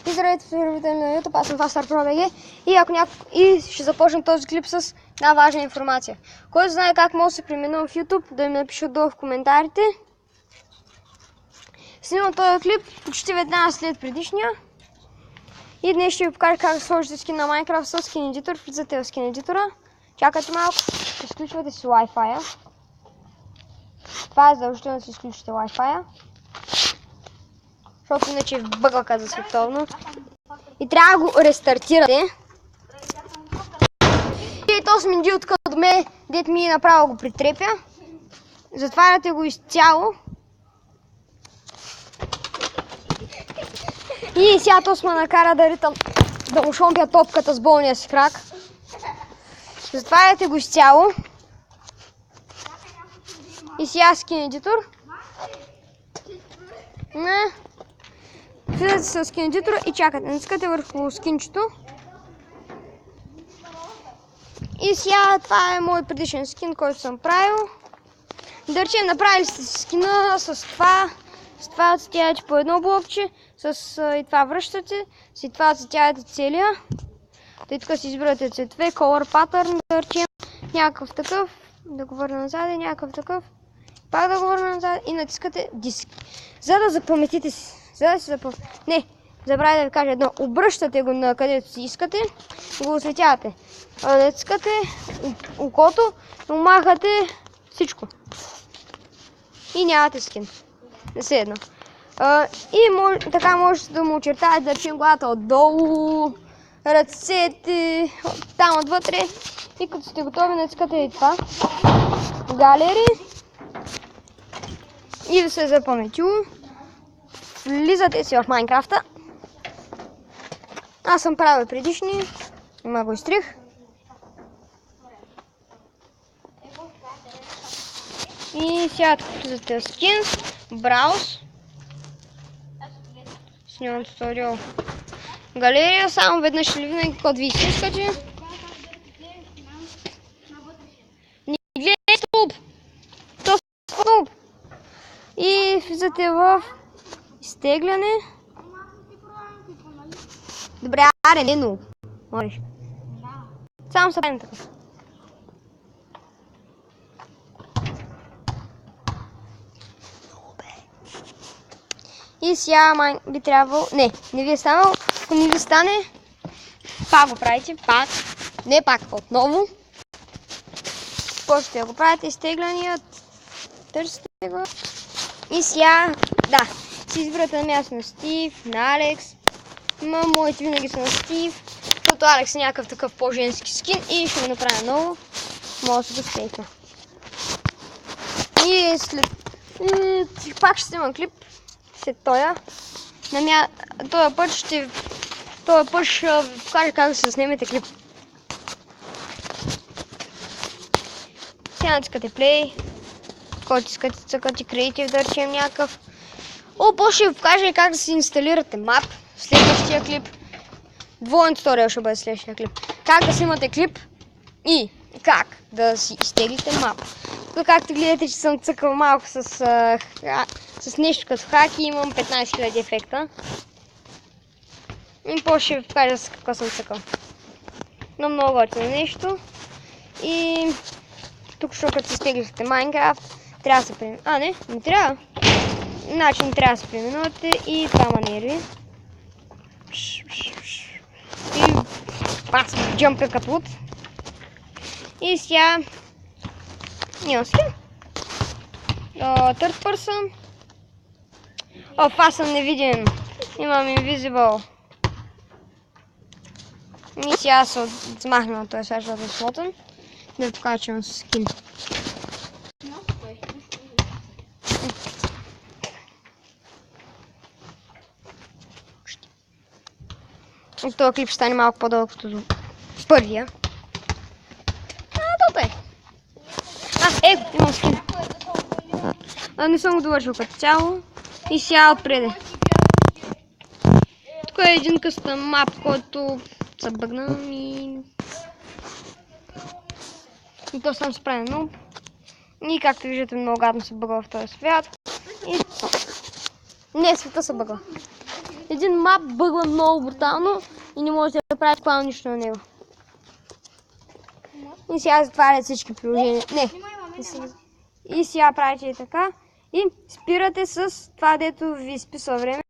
И здравейте, приятели на YouTube, аз съм FastStarPro.bg и ще започна този клип с една важна информация. Който знае как може да се преминува в YouTube, да ми напише долу в коментарите. Снимам този клип почти веднага след предишния. И днес ще ви покажа как да сложите скин на Minecraft с скин едитор. Влизате в скин едитора. Чакайте малко, изключвате си Wi-Fi-а. Това е задължително да си изключите Wi-Fi-а. Защото иначе бъгва каза световно. И трябва да го рестартирате. И то сминджи откъде ме, дет ми направо го притрепя. Затваряте го изцяло. И сега то сме накара да ритам, да му шомпя топката с болния си крак. Затваряте го изцяло. И сега скин едитор. Влизате с скин едитора и чакате. Натискате върху скинчето. И сега това е мой предишен скин, който съм правил. Да речем, направили сте скина с това. С това отцветявате по едно блокче. И това връщате. С това отцветявате целия. Тъй тук си избирате цветове, color pattern, да речем. Някакъв такъв. Да го върна назад, някакъв такъв. Пак да го върна назад и натискате диск. За да запаметите си. Не, забравя да ви кажа едно. Обръщате го на където си искате, го осветявате. Натискате окото, умахате всичко. И нямате скин. Не се едно. И така можете да му очертаете, да речем главата отдолу, ръцете, там отвътре. И като сте готови, натискате и това. Галери. И да се е запаметило. Влизате си в Майнкрафта. Аз съм правил предишни. Има го изтрих. И сега влизате в Skins, Browse. Снимам туториал. Галерия, само веднъж или винаги, когато ви искате. Не гледайте YouTube! То е YouTube! И влизате в изтегляне. Добре, аре, не много. Можеш. Само са правим такъв. И сега би трябвало... Не ви е станало. Ако не ви стане, пак го правите. Пак. Не пак, отново. Почвате да го правите изтегляния. Търсите го. И сега, да, си избирате на място на Стив, на Алекс. Моите винаги са на Стив, защото Алекс е някакъв такъв по-женски скин и ще го направя много. Мога да се го стейкна. И пак ще снимам клип след тоя. Този път ще ви покажа как да се снимете клип. Сега натискате play. Който искате цъкате Creative, да речем някакъв. После ще ви покажа как да си инсталирате мап в следващия клип. Двоен туториал ще бъде следващия клип. Как да снимате клип и как да си изтеглите мап. Тук както гледате, че съм цъкал малко с нещо като хаки, имам 15 000 ефекта. И после ще ви покажа с какво съм цъкал. Но много готино нещо. И тук ще като си изтеглите Minecraft, трябва да се преминувате. Не трябва. Значи не трябва да се преминувате и това манерви. И пас, джъмпа капут. И сега... Нямам скин. Third person. Аз съм невидим. Имам invisible. И сега се отмахна на този сега, защото е слотен. Да ви покажа, че имам скин. Този клип ще стане малко по-дълъг като първия. Топ е! Имам скин. Не съм го довършил като цяло. И сега отпреде. Тук е един къстъм мап, който се бъгна и то съм справен много. И както виждате, много гадно се бъгва в този свят. Не, света се бъгва. един мап бъгва много брутално и не можете да правите буквално нищо на него. И сега затварят всички приложения. Не. И сега правите така. И спирате с това, дето ви изписва време.